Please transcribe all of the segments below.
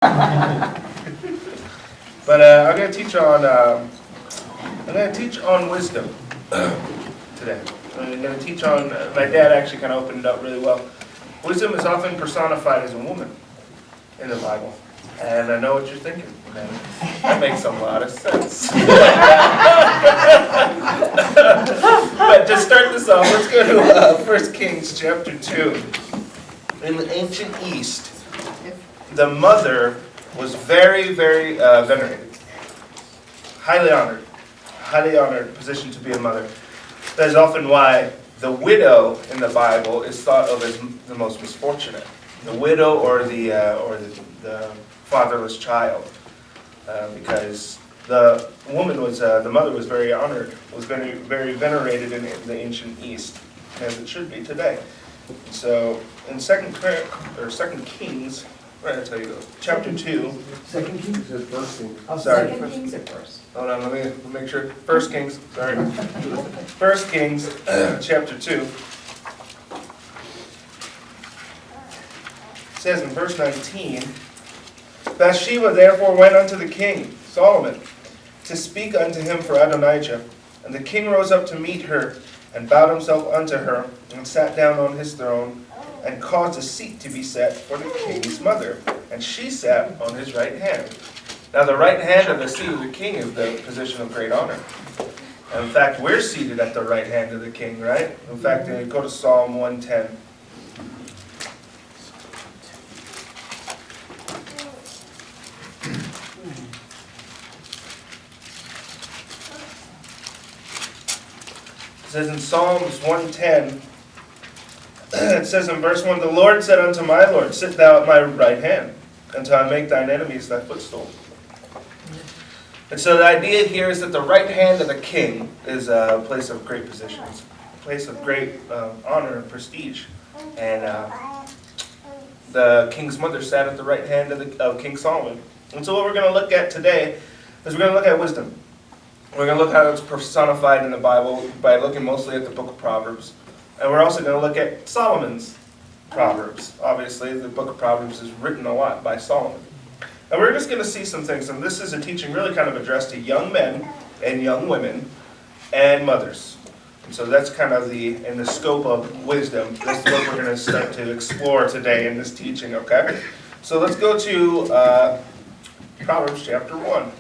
But I'm going to teach on wisdom today. I'm going to teach on. My dad actually kind of opened it up really well. Wisdom is often personified as a woman in the Bible, and I know what you're thinking. Man. That makes a lot of sense. But to start this off, let's go to 1 Kings chapter 2. In the ancient East, the mother was very, very venerated, highly honored position to be a mother. That is often why the widow in the Bible is thought of as the most misfortunate. The widow or the fatherless child, because the woman was the mother was very honored, was very, very venerated in the ancient East, as it should be today. So in Second Kings, right, I'll tell you chapter 2. Second Kings is first Kings. Oh, Sorry. Second Kings at first. Hold on, let me make sure. 1 Kings, sorry. 1 Kings chapter 2. It says in verse 19, Bathsheba therefore went unto the king, Solomon, to speak unto him for Adonijah. And the king rose up to meet her, and bowed himself unto her, and sat down on his throne, and caused a seat to be set for the king's mother. And she sat on his right hand. Now the right hand of the seat of the king is the position of great honor. And in fact, we're seated at the right hand of the king, right? In fact, go to Psalm 110. It says in Psalms 110, it says in verse 1, The Lord said unto my Lord, Sit thou at my right hand, until I make thine enemies thy footstool. And so the idea here is that the right hand of the king is a place of great position. It's a place of great honor and prestige. And the king's mother sat at the right hand of King Solomon. And so what we're going to look at today is we're going to look at wisdom. We're going to look at how it's personified in the Bible by looking mostly at the book of Proverbs. And we're also going to look at Solomon's Proverbs. Obviously, the book of Proverbs is written a lot by Solomon. And we're just going to see some things. And this is a teaching really kind of addressed to young men and young women and mothers. And so that's kind of in the scope of wisdom. That's what we're going to start to explore today in this teaching, okay? So let's go to Proverbs chapter 1.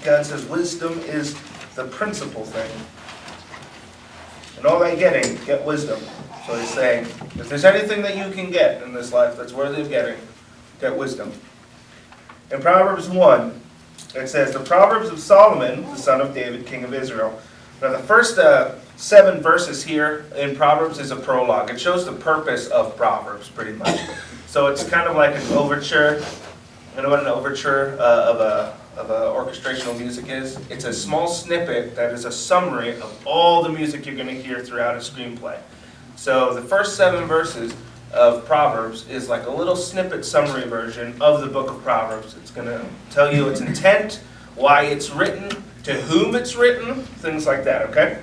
God says wisdom is the principal thing. And all that getting, get wisdom. So he's saying, if there's anything that you can get in this life that's worthy of getting, get wisdom. In Proverbs 1, it says, The Proverbs of Solomon, the son of David, king of Israel. Now the first 7 verses here in Proverbs is a prologue. It shows the purpose of Proverbs, pretty much. So it's kind of like an overture. You know what an overture of a orchestrational music is? It's a small snippet that is a summary of all the music you're going to hear throughout a screenplay. So the first 7 verses of Proverbs is like a little snippet summary version of the book of Proverbs. It's going to tell you its intent, why it's written, to whom it's written, things like that, okay?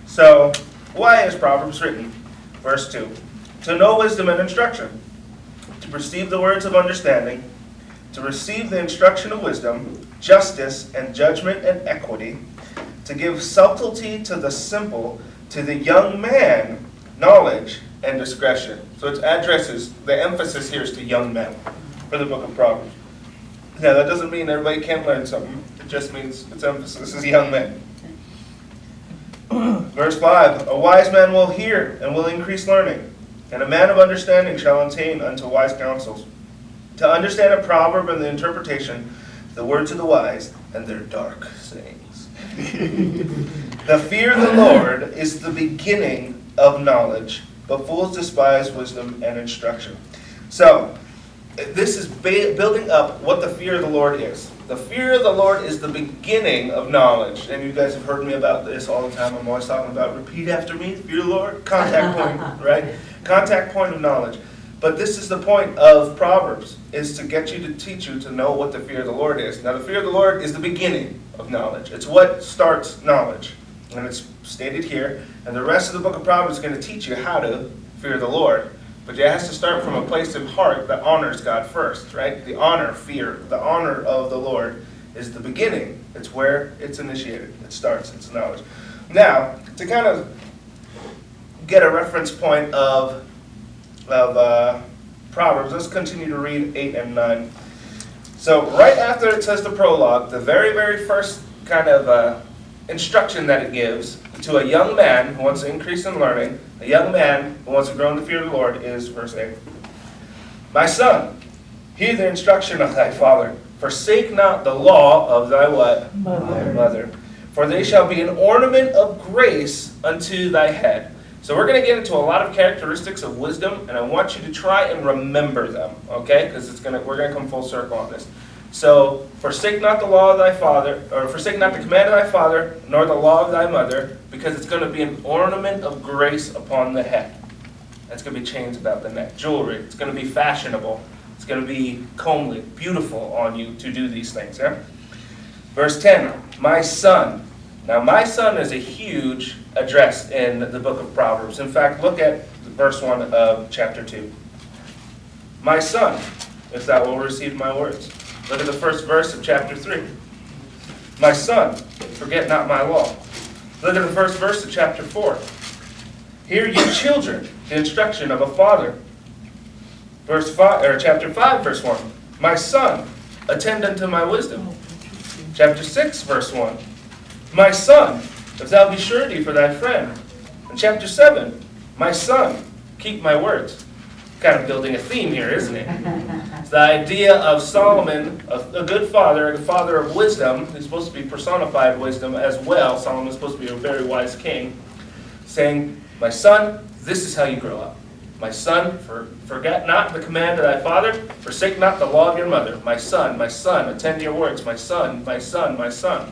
So, why is Proverbs written? Verse 2. To know wisdom and instruction, to perceive the words of understanding, to receive the instruction of wisdom, justice and judgment and equity, to give subtlety to the simple, to the young man, knowledge and discretion. So it addresses, the emphasis here is to young men for the book of Proverbs. Now that doesn't mean everybody can't learn something. It just means its emphasis is young men. Verse 5, A wise man will hear and will increase learning, and a man of understanding shall attain unto wise counsels. To understand a proverb and the interpretation, the words of the wise and their dark sayings. The fear of the Lord is the beginning of knowledge, but fools despise wisdom and instruction. So, this is building up what the fear of the Lord is. The fear of the Lord is the beginning of knowledge. And you guys have heard me about this all the time. I'm always talking about, repeat after me, fear of the Lord, contact point, right? Contact point of knowledge. But this is the point of Proverbs, is to get you to teach you to know what the fear of the Lord is. Now the fear of the Lord is the beginning of knowledge. It's what starts knowledge. And it's stated here. And the rest of the book of Proverbs is going to teach you how to fear the Lord. But it has to start from a place of heart that honors God first, right? The honor, fear, the honor of the Lord is the beginning. It's where it's initiated. It starts, it's knowledge. Now, to kind of get a reference point of Proverbs, let's continue to read 8 and 9. So right after it says the prologue, the very, very first kind of instruction that it gives to a young man who wants to increase in learning, a young man who wants to grow in the fear of the Lord, is verse 8. My son, hear the instruction of thy father. Forsake not the law of thy what? Mother. For they shall be an ornament of grace unto thy head. So we're going to get into a lot of characteristics of wisdom, and I want you to try and remember them, okay? Because we're going to come full circle on this. So, forsake not the law of thy father, or forsake not the command of thy father, nor the law of thy mother, because it's going to be an ornament of grace upon the head. That's going to be chains about the neck, jewelry. It's going to be fashionable. It's going to be comely, beautiful on you to do these things. Yeah? Verse 10, my son. Now, my son is a huge address in the book of Proverbs. In fact, look at verse 1 of chapter 2. My son, if thou wilt receive my words. Look at the first verse of chapter 3. My son, forget not my law. Look at the first verse of chapter 4. Hear ye children, the instruction of a father. Verse 5, or chapter 5, verse 1. My son, attend unto my wisdom. Chapter 6, verse 1. My son, if thou be surety for thy friend. In chapter 7, my son, keep my words. Kind of building a theme here, isn't it? It's the idea of Solomon, a good father, a father of wisdom. He's supposed to be personified wisdom as well. Solomon's supposed to be a very wise king. Saying, my son, this is how you grow up. My son, forget not the command of thy father. Forsake not the law of your mother. My son, attend to your words. My son, my son, my son.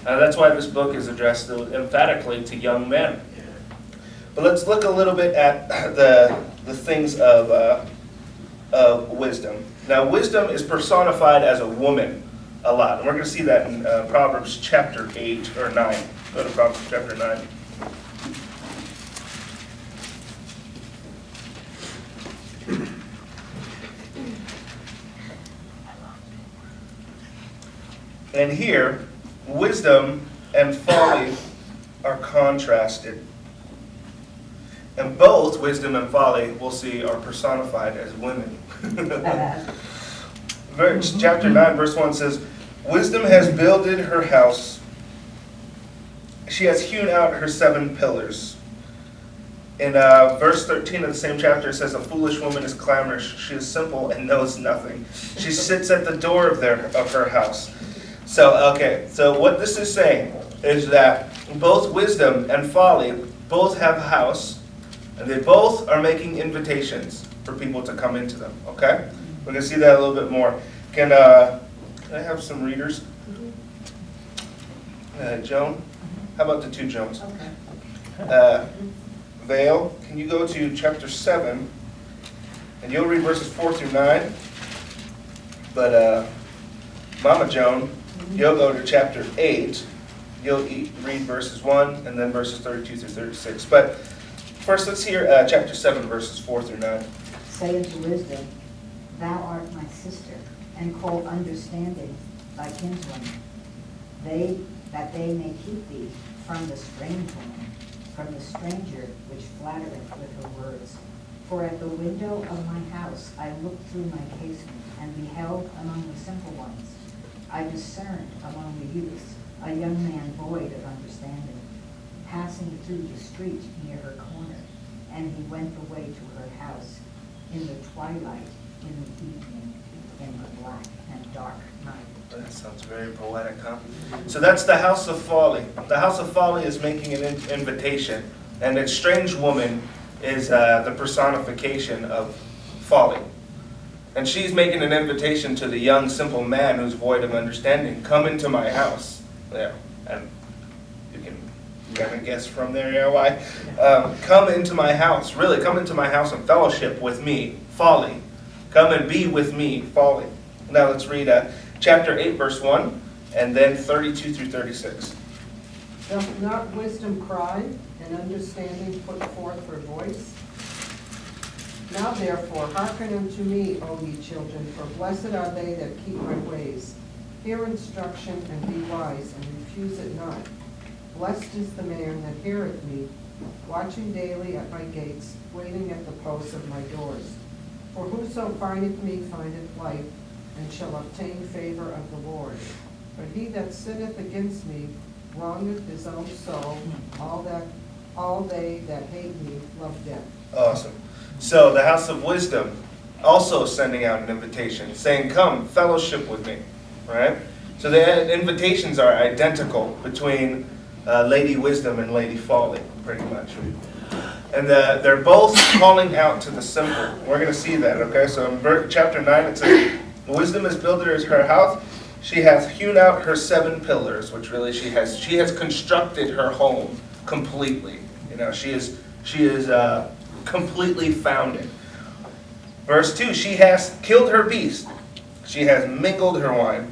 That's why this book is addressed emphatically to young men. But let's look a little bit at the things of wisdom. Now, wisdom is personified as a woman a lot. And we're going to see that in Proverbs chapter 8 or 9. Go to Proverbs chapter 9. And here, wisdom and folly are contrasted. And both wisdom and folly, we'll see, are personified as women. Chapter 9, verse 1 says, wisdom has builded her house. She has hewn out her 7 pillars. In verse 13 of the same chapter, it says, a foolish woman is clamorous. She is simple and knows nothing. She sits at the door of her house. So what this is saying is that both wisdom and folly both have a house, and they both are making invitations for people to come into them, okay? We're going to see that a little bit more. Can I have some readers? Joan? How about the 2 Joans? Okay. Vale, can you go to chapter 7, and you'll read verses 4 through 9. But Mama Joan, you'll go to chapter 8. You'll read verses 1 and then verses 32 through 36. But first, let's hear chapter 7, verses 4 through 9. Say unto wisdom, thou art my sister, and call understanding thy kinswoman. That they may keep thee from the strange woman, from the stranger which flattereth with her words. For at the window of my house I looked through my casement, and beheld among the simple ones. I discerned among the youths a young man void of understanding, passing through the street near her corner, and he went the way to her house in the twilight, in the evening, in the black and dark night. That sounds very poetic, huh? So that's the house of folly. The house of folly is making an invitation, and a strange woman is the personification of folly. And she's making an invitation to the young, simple man who's void of understanding. Come into my house. Yeah, and you can Kind of guess from there, yeah, why? Come into my house, really, come into my house and fellowship with me, folly. Come and be with me, folly. Now let's read chapter 8, verse 1, and then 32 through 36. Doth not wisdom cry, and understanding put forth her voice? Now therefore hearken unto me, O ye children, for blessed are they that keep my ways. Hear instruction and be wise, and refuse it not. Blessed is the man that heareth me, watching daily at my gates, waiting at the posts of my doors. For whoso findeth me findeth life, and shall obtain favor of the Lord. But he that sinneth against me wrongeth his own soul. All they that hate me love death. Awesome. So the house of wisdom also sending out an invitation, saying, come, fellowship with me. Right? So the invitations are identical between Lady Wisdom and Lady Folly, pretty much. And they're both calling out to the simple. We're going to see that, okay? So in chapter 9 it says, Wisdom is builder her house. She hath hewn out her 7 pillars, which really she has constructed her home completely. You know, she is completely founded. Verse 2, she has killed her beast. She has mingled her wine.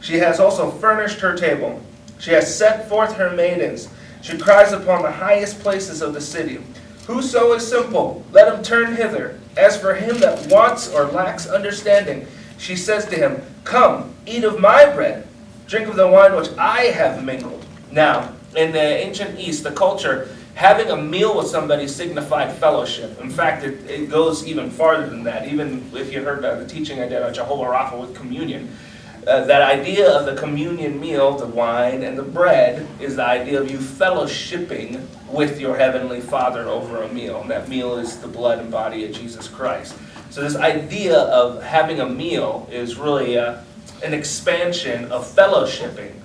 She has also furnished her table. She has set forth her maidens. She cries upon the highest places of the city. Whoso is simple, let him turn hither. As for him that wants or lacks understanding, she says to him, come, eat of my bread, drink of the wine which I have mingled. Now, in the ancient East, the culture, having a meal with somebody signified fellowship. In fact, it goes even farther than that. Even if you heard the teaching I did on Jehovah Rapha with communion, that idea of the communion meal, the wine and the bread, is the idea of you fellowshipping with your Heavenly Father over a meal. And that meal is the blood and body of Jesus Christ. So this idea of having a meal is really an expansion of fellowshipping.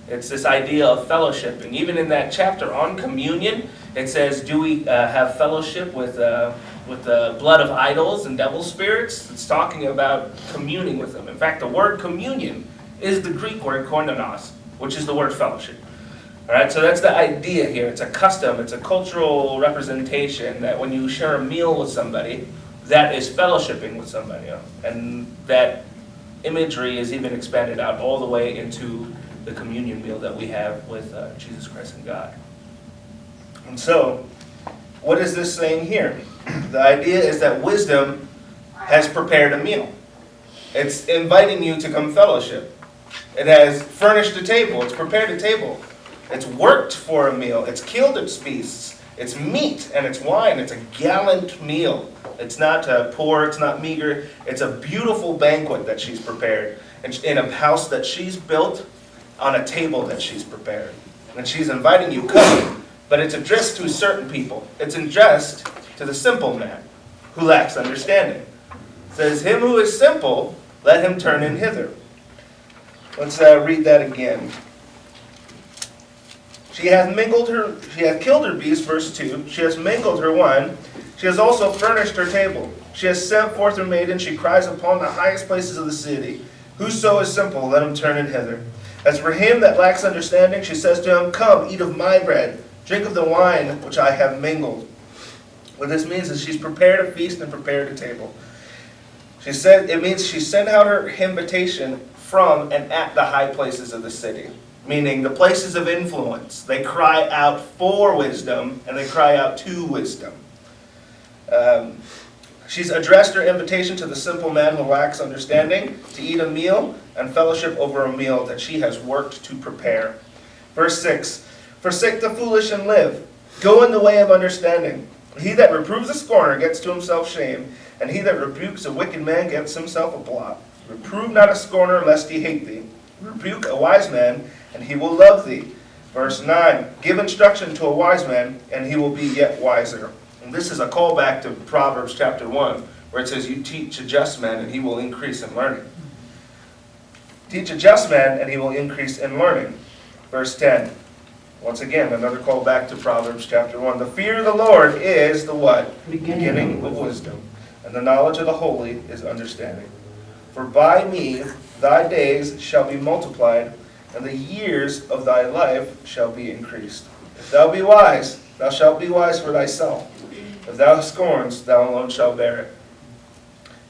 It's this idea of fellowshipping. Even in that chapter on communion, it says, do we have fellowship with the blood of idols and devil spirits? It's talking about communing with them. In fact, the word communion is the Greek word koinonos, which is the word fellowship. All right, so that's the idea here. It's a custom, it's a cultural representation that when you share a meal with somebody, that is fellowshipping with somebody. And that imagery is even expanded out all the way into the communion meal that we have with Jesus Christ and God. And so, what is this saying here? The idea is that wisdom has prepared a meal. It's inviting you to come fellowship. It has furnished a table. It's prepared a table. It's worked for a meal. It's killed its beasts. It's meat and it's wine. It's a gallant meal. It's not poor. It's not meager. It's a beautiful banquet that she's prepared in a house that she's built on a table that she's prepared. And she's inviting you, come. But it's addressed to certain people. It's addressed to the simple man who lacks understanding. It says, him who is simple, let him turn in hither. Let's read that again. She hath killed her beast, verse 2. She has mingled her wine. She has also furnished her table. She has sent forth her maiden. She cries upon the highest places of the city. Whoso is simple, let him turn in hither. As for him that lacks understanding, she says to him, come, eat of my bread, drink of the wine which I have mingled. What this means is she's prepared a feast and prepared a table. It means she sent out her invitation from and at the high places of the city, meaning the places of influence. They cry out for wisdom and they cry out to wisdom. She's addressed her invitation to the simple man who lacks understanding to eat a meal and fellowship over a meal that she has worked to prepare. Verse 6, forsake the foolish and live. Go in the way of understanding. He that reproves a scorner gets to himself shame, and he that rebukes a wicked man gets himself a blot. Reprove not a scorner, lest he hate thee. Rebuke a wise man, and he will love thee. Verse 9, give instruction to a wise man, and he will be yet wiser. And this is a callback to Proverbs chapter 1, where it says, you teach a just man, and he will increase in learning. Teach a just man, and he will increase in learning. Verse 10, once again, another callback to Proverbs chapter 1. The fear of the Lord is the what? Beginning of wisdom. And the knowledge of the holy is understanding. For by me thy days shall be multiplied, and the years of thy life shall be increased. If thou be wise, thou shalt be wise for thyself. If thou scorns, thou alone shalt bear it.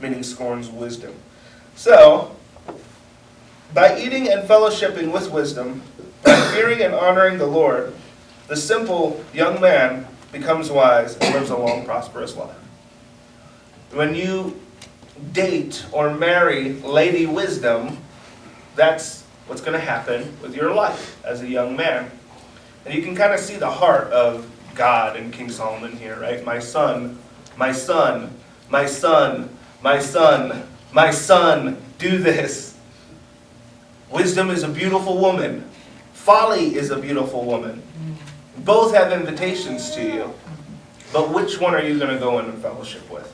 Meaning scorns wisdom. So, by eating and fellowshipping with wisdom, by fearing and honoring the Lord, the simple young man becomes wise and lives a long, prosperous life. When you date or marry Lady Wisdom, that's what's going to happen with your life as a young man. And you can kind of see the heart of God in King Solomon here, right? My son, my son, my son, my son, my son, do this. Wisdom is a beautiful woman. Folly is a beautiful woman. Both have invitations to you. But which one are you going to go in and fellowship with?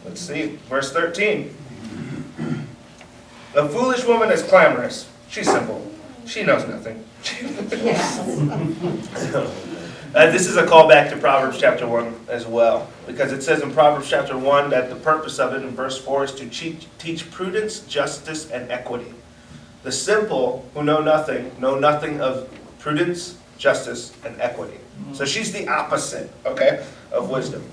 Let's see. Verse 13. A foolish woman is clamorous. She's simple. She knows nothing. This is a callback to Proverbs chapter 1 as well. Because it says in Proverbs chapter 1 that the purpose of it in verse 4 is to teach prudence, justice, and equity. The simple who know nothing of prudence, justice, and equity. So she's the opposite, okay, of wisdom.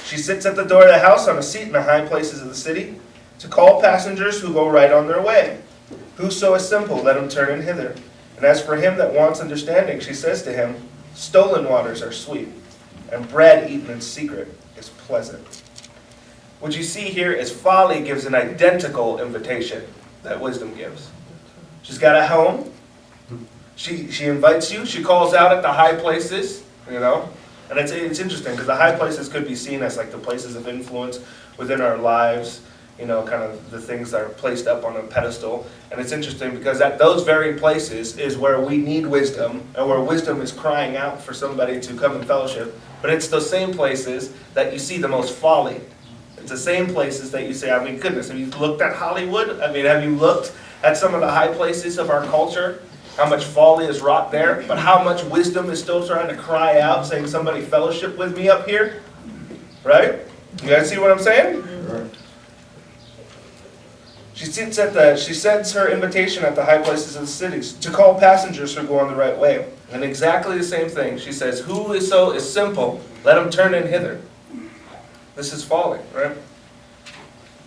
She sits at the door of the house on a seat in the high places of the city to call passengers who go right on their way. Whoso is simple, let him turn in hither. And as for him that wants understanding, she says to him, stolen waters are sweet, and bread eaten in secret is pleasant. What you see here is folly gives an identical invitation that wisdom gives. She's got a home. She invites you. She calls out at the high places, you know. And it's interesting because the high places could be seen as like the places of influence within our lives, you know, kind of the things that are placed up on a pedestal. And it's interesting because at those very places is where we need wisdom and where wisdom is crying out for somebody to come and fellowship. But it's those same places that you see the most folly. It's the same places that you say, I mean, goodness, have you looked at Hollywood? I mean, have you looked at some of the high places of our culture? How much folly is wrought there, but how much wisdom is still trying to cry out, saying, somebody fellowship with me up here? Right? You guys see what I'm saying? Right. She sends her invitation at the high places of the cities to call passengers who go on the right way. And exactly the same thing. She says, whoso is simple, let him turn in hither. This is folly, right?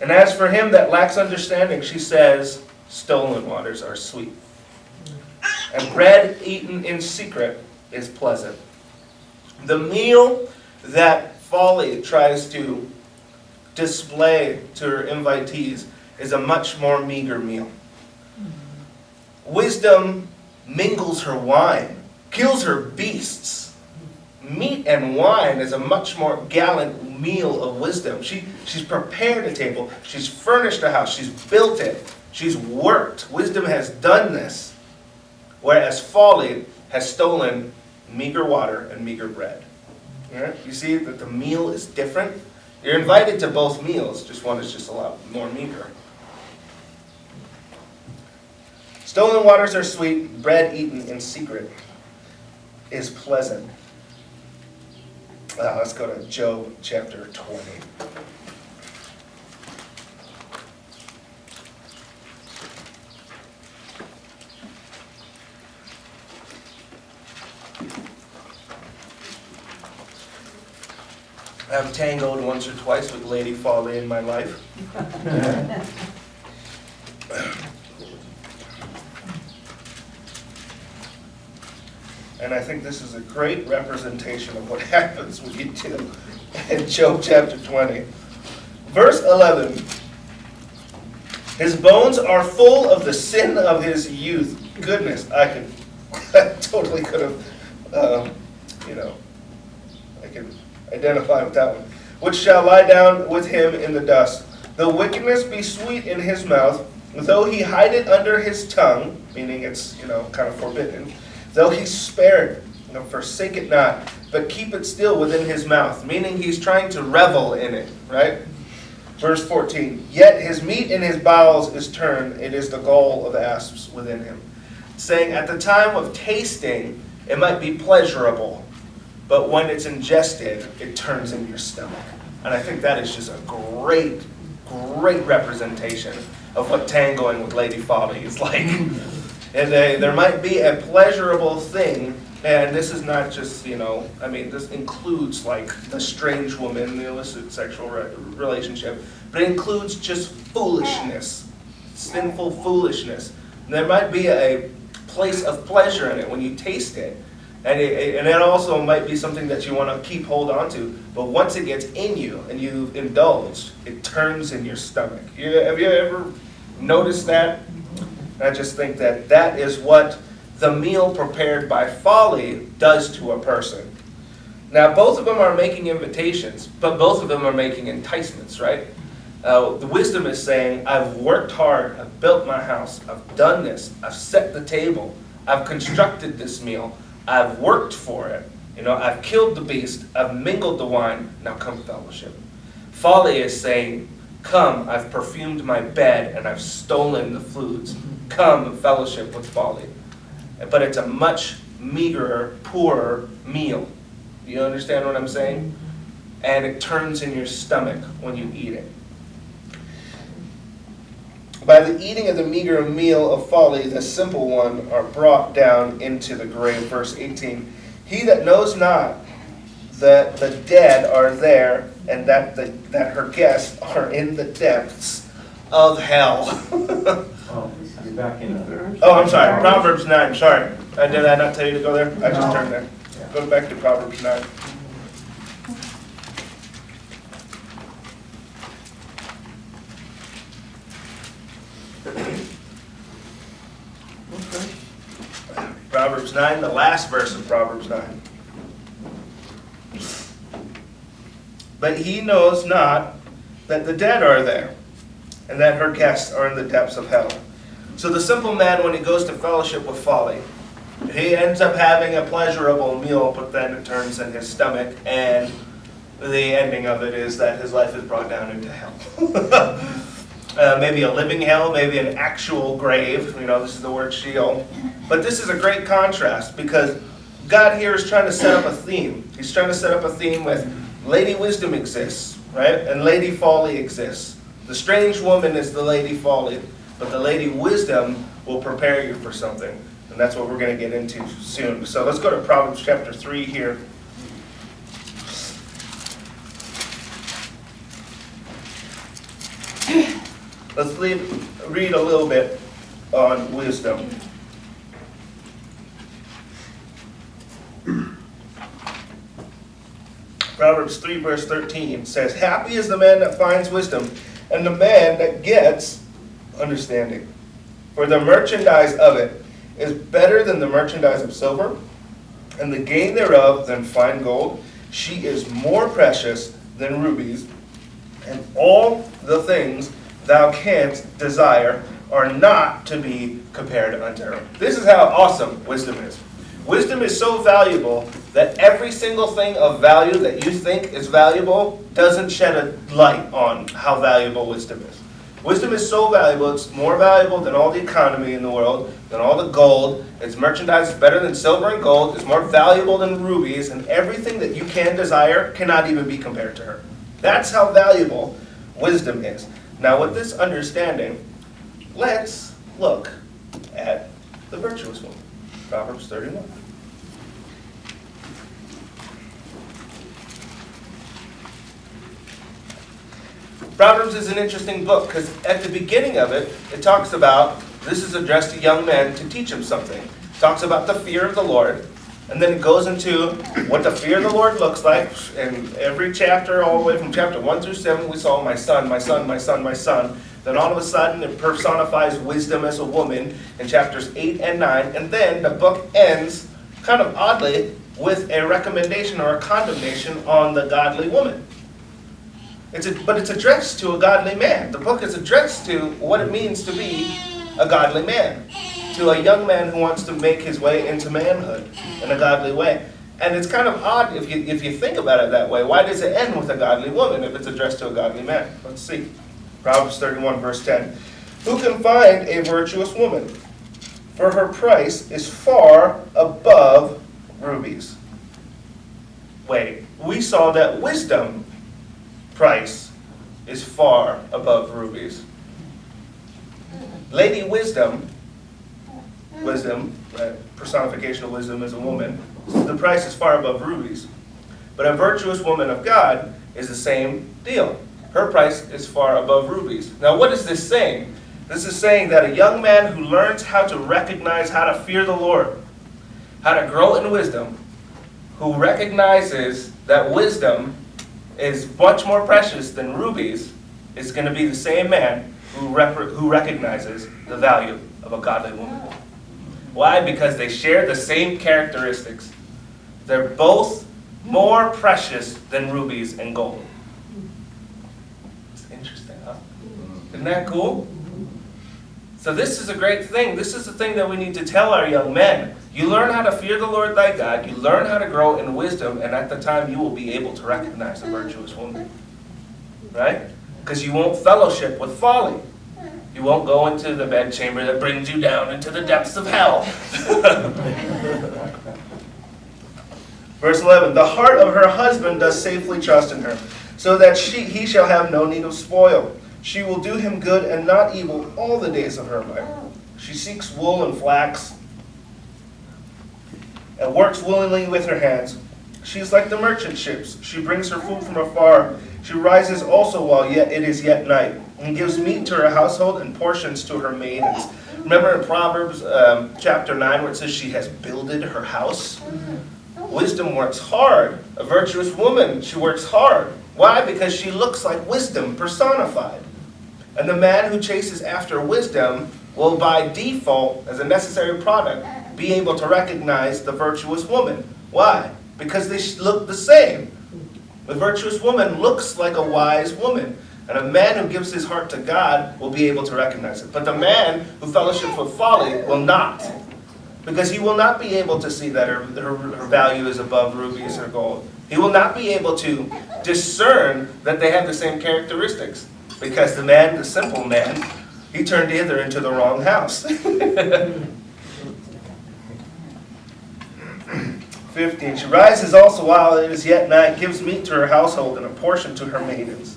And as for him that lacks understanding, she says, stolen waters are sweet. And bread eaten in secret is pleasant. The meal that folly tries to display to her invitees is a much more meager meal. Wisdom mingles her wine, kills her beasts. Meat and wine is a much more gallant meal of wisdom. She's prepared a table. She's furnished a house. She's built it. She's worked. Wisdom has done this. Whereas folly has stolen meager water and meager bread. Right? You see that the meal is different? You're invited to both meals, just one is just a lot more meager. Stolen waters are sweet, bread eaten in secret is pleasant. Let's go to Job chapter 20. I've tangled once or twice with Lady Folly in my life. And I think this is a great representation of what happens when you do in Job chapter 20. Verse 11. His bones are full of the sin of his youth. Goodness, I totally could have, I can identify with that one. Which shall lie down with him in the dust. Though wickedness be sweet in his mouth, though he hide it under his tongue, meaning it's, kind of forbidden, though he spare it, forsake it not, but keep it still within his mouth, meaning he's trying to revel in it, right? Verse 14, yet his meat in his bowels is turned, it is the gall of asps within him. Saying at the time of tasting, it might be pleasurable, but when it's ingested, it turns in your stomach. And I think that is just a great, great representation of what tangling with Lady Folly is like. And there might be a pleasurable thing And this is not just, this includes like the strange woman, the illicit sexual relationship, but it includes just foolishness, sinful foolishness. And there might be a place of pleasure in it when you taste it. And it also might be something that you want to keep hold on to. But once it gets in you and you've indulged, it turns in your stomach. Have you ever noticed that? I just think that is what the meal prepared by folly does to a person. Now, both of them are making invitations, but both of them are making enticements, right? The wisdom is saying, I've worked hard, I've built my house, I've done this, I've set the table, I've constructed this meal, I've worked for it, I've killed the beast, I've mingled the wine, now come fellowship. Folly is saying, come, I've perfumed my bed and I've stolen the foods. Come, fellowship with folly. But it's a much meagerer, poorer meal. You understand what I'm saying? And it turns in your stomach when you eat it. By the eating of the meager meal of folly, the simple one are brought down into the grave. Verse 18. He that knows not that the dead are there, and that her guests are in the depths of hell. Oh, you're back in there. Oh, I'm sorry. Proverbs 9. Sorry. Did I not tell you to go there? I just turned there. Go back to Proverbs 9. Proverbs 9, the last verse of Proverbs 9. But he knows not that the dead are there, and that her guests are in the depths of hell. So the simple man, when he goes to fellowship with folly, he ends up having a pleasurable meal, but then it turns in his stomach, and the ending of it is that his life is brought down into hell. Maybe a living hell, maybe an actual grave. This is the word Sheol. But this is a great contrast, because God here is trying to set up a theme. He's trying to set up a theme with Lady Wisdom exists, right? And Lady Folly exists. The strange woman is the Lady Folly, but the Lady Wisdom will prepare you for something. And that's what we're going to get into soon. So let's go to Proverbs chapter 3 here. Let's read a little bit on wisdom. Proverbs 3 verse 13 says, happy is the man that finds wisdom, and the man that gets understanding. For the merchandise of it is better than the merchandise of silver, and the gain thereof than fine gold. She is more precious than rubies, and all the things thou canst desire are not to be compared unto her. This is how awesome wisdom is. Wisdom is so valuable that every single thing of value that you think is valuable doesn't shed a light on how valuable wisdom is. Wisdom is so valuable, it's more valuable than all the economy in the world, than all the gold. Its merchandise is better than silver and gold. It's more valuable than rubies, and everything that you can desire cannot even be compared to her. That's how valuable wisdom is. Now, with this understanding, let's look at the virtuous woman. Proverbs 31. Proverbs is an interesting book because at the beginning of it, it talks about, this is addressed to young men to teach them something. It talks about the fear of the Lord, and then it goes into what the fear of the Lord looks like. In every chapter, all the way from chapter 1 through 7, we saw my son, my son, my son, my son. Then all of a sudden, it personifies wisdom as a woman in chapters 8 and 9. And then the book ends, kind of oddly, with a recommendation or a condemnation on the godly woman. But it's addressed to a godly man. The book is addressed to what it means to be a godly man, to a young man who wants to make his way into manhood in a godly way. And it's kind of odd if you think about it that way. Why does it end with a godly woman if it's addressed to a godly man? Let's see. Proverbs 31 verse 10. Who can find a virtuous woman? For her price is far above rubies. Wait, we saw that wisdom price is far above rubies. Lady Wisdom wisdom, personification of wisdom is a woman, the price is far above rubies. But a virtuous woman of God is the same deal. Her price is far above rubies. Now what is this saying? This is saying that a young man who learns how to recognize how to fear the Lord, how to grow in wisdom, who recognizes that wisdom is much more precious than rubies, is going to be the same man who recognizes the value of a godly woman. Why? Because they share the same characteristics. They're both more precious than rubies and gold. It's interesting, huh? Isn't that cool? So this is a great thing. This is the thing that we need to tell our young men. You learn how to fear the Lord thy God. You learn how to grow in wisdom, and at the time you will be able to recognize a virtuous woman. Right? Because you won't fellowship with folly. You won't go into the bedchamber that brings you down into the depths of hell. Verse 11, the heart of her husband does safely trust in her, so that he shall have no need of spoil. She will do him good and not evil all the days of her life. She seeks wool and flax, and works willingly with her hands. She is like the merchant ships. She brings her food from afar. She rises also while yet it is yet night, and gives meat to her household and portions to her maidens. Remember in Proverbs chapter 9 where it says she has builded her house? Wisdom works hard. A virtuous woman, she works hard. Why? Because she looks like wisdom personified. And the man who chases after wisdom will by default, as a necessary product, be able to recognize the virtuous woman. Why? Because they look the same. The virtuous woman looks like a wise woman. And a man who gives his heart to God will be able to recognize it. But the man who fellowships with folly will not. Because he will not be able to see that her value is above rubies or gold. He will not be able to discern that they have the same characteristics. Because the man, the simple man, he turned hither into the wrong house. 15. She rises also while it is yet night, gives meat to her household and a portion to her maidens.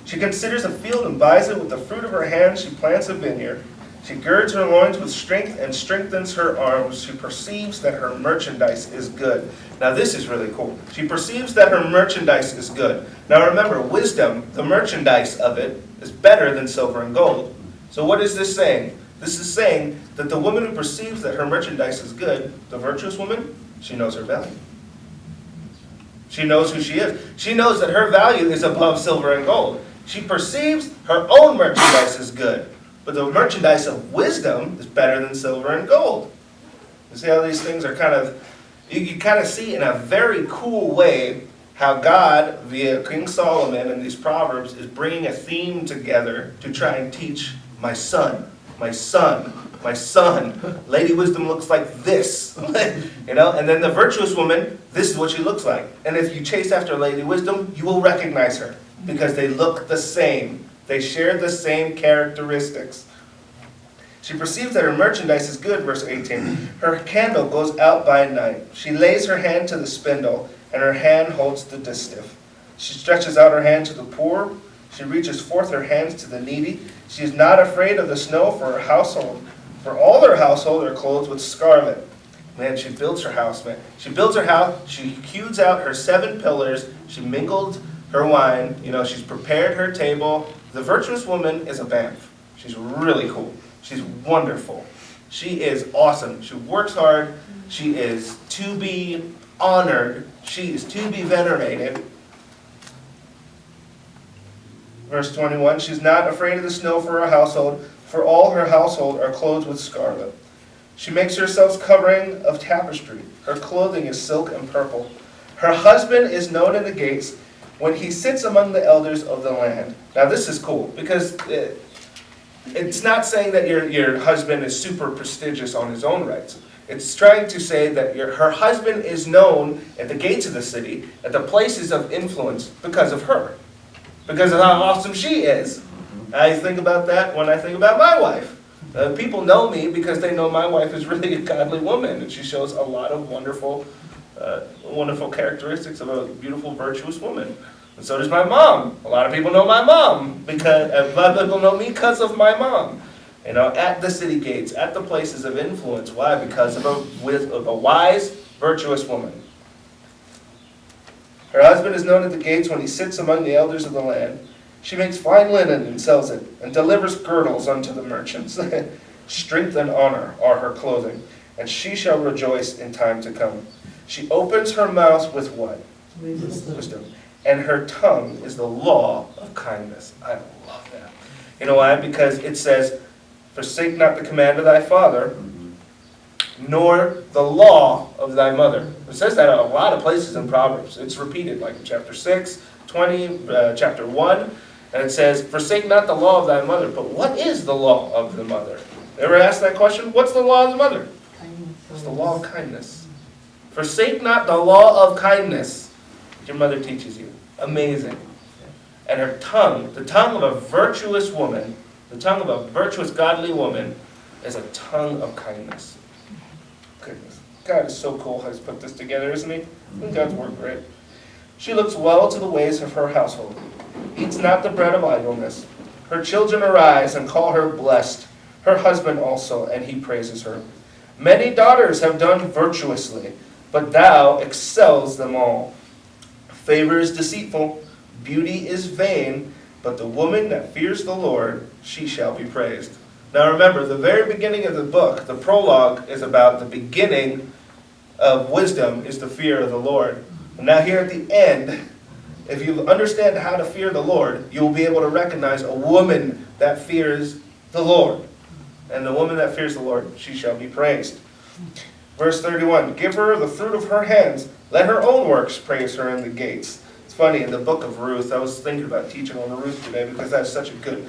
She considers a field and buys it with the fruit of her hands. She plants a vineyard. She girds her loins with strength and strengthens her arms. She perceives that her merchandise is good. Now this is really cool. She perceives that her merchandise is good. Now remember, wisdom, the merchandise of it, is better than silver and gold. So what is this saying? This is saying that the woman who perceives that her merchandise is good, the virtuous woman, she knows her value. She knows who she is. She knows that her value is above silver and gold. She perceives her own merchandise is good. But the merchandise of wisdom is better than silver and gold. You see how these things are kind of, you kind of see in a very cool way how God, via King Solomon and these Proverbs, is bringing a theme together to try and teach my son, my son, my son. Lady Wisdom looks like this, you know, and then the virtuous woman, this is what she looks like. And if you chase after Lady Wisdom, you will recognize her because they look the same. They share the same characteristics. She perceives that her merchandise is good, verse 18. Her candle goes out by night. She lays her hand to the spindle, and her hand holds the distaff. She stretches out her hand to the poor. She reaches forth her hands to the needy. She is not afraid of the snow for her household. For all her household are clothed with scarlet. Man, she builds her house, man. She builds her house. She hews out her 7 pillars. She mingled her wine. You know, she's prepared her table. The virtuous woman is a Banff. She's really cool. She's wonderful. She is awesome. She works hard. She is to be honored. She is to be venerated. Verse 21, she's not afraid of the snow for her household, for all her household are clothed with scarlet. She makes herself covering of tapestry. Her clothing is silk and purple. Her husband is known in the gates when he sits among the elders of the land. Now this is cool, because it's not saying that your husband is super prestigious on his own rights. It's trying to say that her husband is known at the gates of the city, at the places of influence, because of her. Because of how awesome she is. I think about that when I think about my wife. People know me because they know my wife is really a godly woman, and she shows a lot of wonderful characteristics of a beautiful, virtuous woman. And so does my mom. A lot of people know my mom because a lot of people know me because of my mom. At the city gates, at the places of influence. Why? Because of a wise, virtuous woman. Her husband is known at the gates when he sits among the elders of the land. She makes fine linen and sells it, and delivers girdles unto the merchants. Strength and honor are her clothing, and she shall rejoice in time to come. She opens her mouth with what? Wisdom. And her tongue is the law of kindness. I love that. You know why? Because it says, forsake not the command of thy father, nor the law of thy mother. It says that in a lot of places in Proverbs. It's repeated, like in chapter 6, 20, chapter 1, and it says, forsake not the law of thy mother. But what is the law of the mother? Ever asked that question? What's the law of the mother? It's the law of kindness. Forsake not the law of kindness. Your mother teaches you. Amazing. And her tongue, the tongue of a virtuous woman, the tongue of a virtuous, godly woman, is a tongue of kindness. Goodness. God is so cool how he's put this together, isn't he? Isn't God's work great? She looks well to the ways of her household, eats not the bread of idleness. Her children arise and call her blessed, her husband also, and he praises her. Many daughters have done virtuously, but thou excels them all. Favor is deceitful, beauty is vain, but the woman that fears the Lord, she shall be praised. Now remember, the very beginning of the book, the prologue, is about the beginning of wisdom is the fear of the Lord. And now here at the end, if you understand how to fear the Lord, you'll be able to recognize a woman that fears the Lord. And the woman that fears the Lord, she shall be praised. Verse 31, give her the fruit of her hands. Let her own works praise her in the gates. It's funny, in the book of Ruth, I was thinking about teaching on Ruth today because that's such a good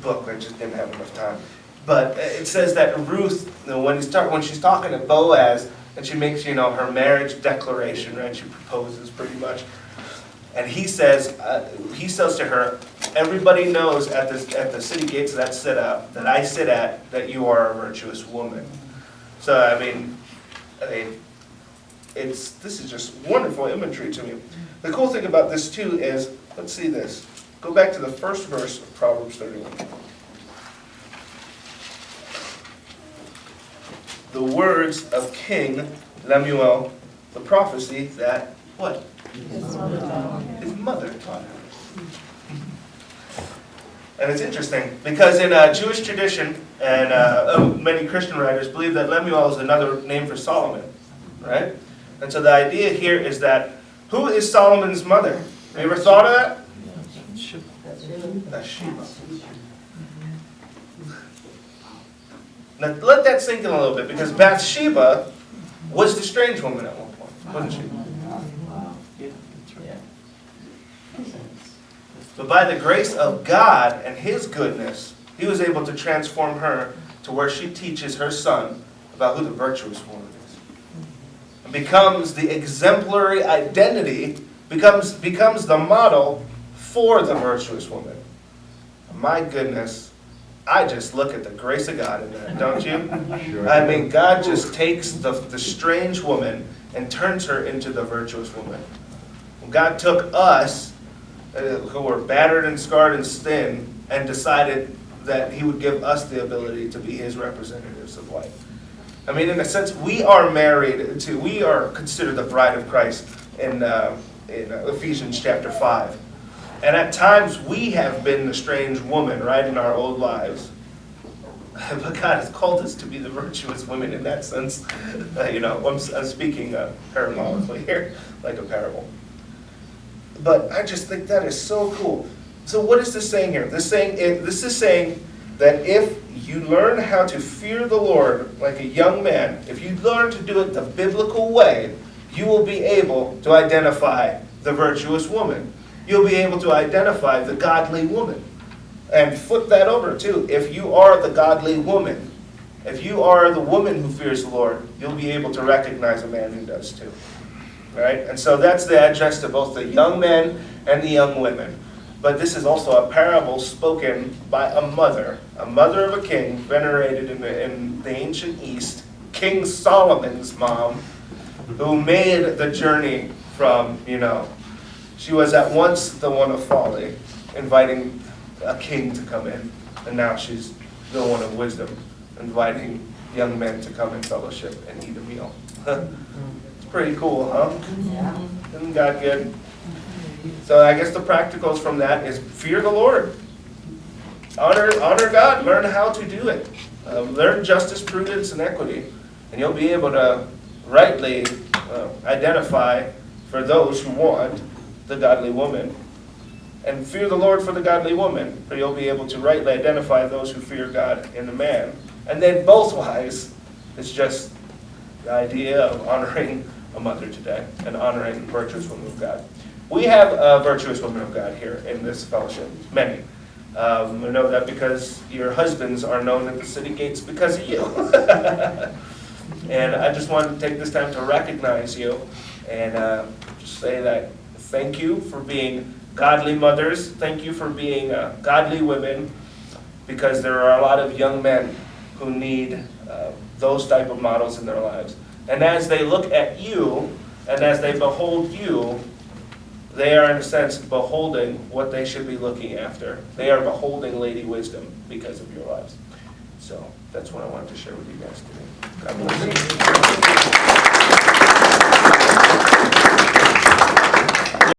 book. I just didn't have enough time. But it says that Ruth, when she's talking to Boaz, and she makes, her marriage declaration, right? She proposes pretty much. And he says to her, everybody knows at the city gates that I sit at, that you are a virtuous woman. So, I mean, this is just wonderful imagery to me. The cool thing about this, too, is, let's see this. Go back to the first verse of Proverbs 31. The words of King Lemuel, the prophecy that, what? His mother taught him. And it's interesting, because in Jewish tradition, and many Christian writers believe that Lemuel is another name for Solomon, right? And so the idea here is that, who is Solomon's mother? Have you ever thought of that? Bathsheba. Now let that sink in a little bit, because Bathsheba was the strange woman at one point, wasn't she? But by the grace of God and His goodness, He was able to transform her to where she teaches her son about who the virtuous woman is. And becomes the exemplary identity, becomes the model for the virtuous woman. My goodness, I just look at the grace of God in that, don't you? Sure. I mean, God just takes the strange woman and turns her into the virtuous woman. Well, God took us, who were battered and scarred and sin, and decided that He would give us the ability to be His representatives of light. I mean, in a sense, we are considered the bride of Christ in Ephesians chapter 5. And at times we have been the strange woman, right, in our old lives. But God has called us to be the virtuous women in that sense. I'm speaking parabolically here, like a parable. But I just think that is so cool. So what is this saying here? This is saying that if you learn how to fear the Lord like a young man, if you learn to do it the biblical way, you will be able to identify the virtuous woman. You'll be able to identify the godly woman. And flip that over too. If you are the godly woman, if you are the woman who fears the Lord, you'll be able to recognize a man who does too. Right? And so that's the address to both the young men and the young women. But this is also a parable spoken by a mother of a king venerated in the ancient East, King Solomon's mom, who made the journey from, she was at once the one of folly, inviting a king to come in, and now she's still one of wisdom, inviting young men to come and fellowship and eat a meal. It's pretty cool, huh? Yeah. Isn't God good? So I guess the practicals from that is fear the Lord. Honor God. Learn how to do it. Learn justice, prudence, and equity. And you'll be able to rightly identify for those who want the godly woman. And fear the Lord for the godly woman, for you'll be able to rightly identify those who fear God in the man. And then both wise, it's just the idea of honoring a mother today and honoring a virtuous woman of God. We have a virtuous woman of God here in this fellowship, many. We know that because your husbands are known at the city gates because of you. And I just wanted to take this time to recognize you and just say that thank you for being godly mothers. Thank you for being godly women, because there are a lot of young men who need those type of models in their lives. And as they look at you and as they behold you, they are in a sense beholding what they should be looking after. They are beholding Lady Wisdom because of your lives. So that's what I wanted to share with you guys today. God bless you.